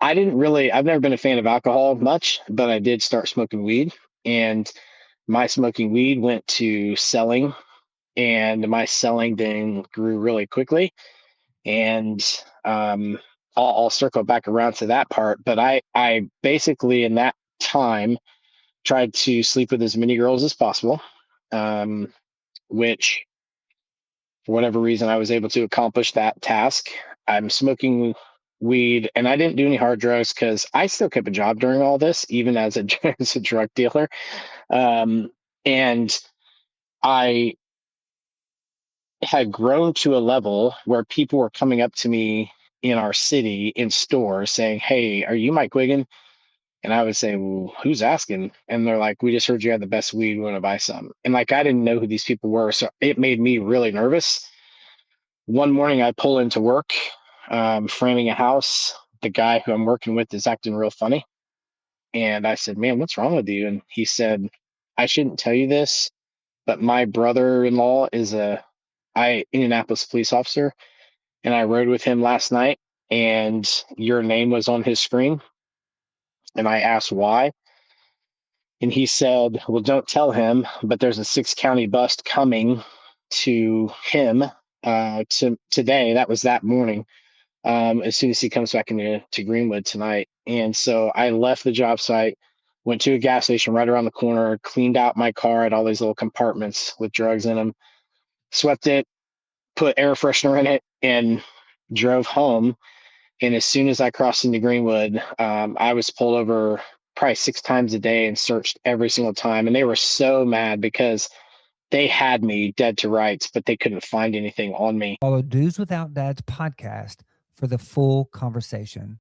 I've never been a fan of alcohol much, but I did start smoking weed, and my smoking weed went to selling, and my selling then grew really quickly. And um, I'll circle back around to that part, but I basically in that time tried to sleep with as many girls as possible, um, which for whatever reason I was able to accomplish that task. I'm smoking weed, and I didn't do any hard drugs because I still kept a job during all this, even as a as a drug dealer. Um, and I had grown to a level where people were coming up to me in our city in stores saying, "Hey, are you Mike Wiggin?" And I would say, "Well, who's asking?" And they're like, "We just heard you had the best weed. We want to buy some." And like, I didn't know who these people were. So it made me really nervous. One morning I pull into work, framing a house. The guy who I'm working with is acting real funny. And I said, "Man, what's wrong with you?" And he said, "I shouldn't tell you this, but my brother-in-law is a Indianapolis police officer, and I rode with him last night, and your name was on his screen." And I asked why. And he said, "Well, don't tell him, but there's a six-county bust coming to him to today." That was that morning. As soon as he comes back into to Greenwood tonight. And so I left the job site, went to a gas station right around the corner, cleaned out my car, had all these little compartments with drugs in them, swept it, put air freshener in it, and drove home. And as soon as I crossed into Greenwood, I was pulled over probably six times a day and searched every single time. And they were so mad because they had me dead to rights, but they couldn't find anything on me. Follow Dudes Without Dads podcast for the full conversation.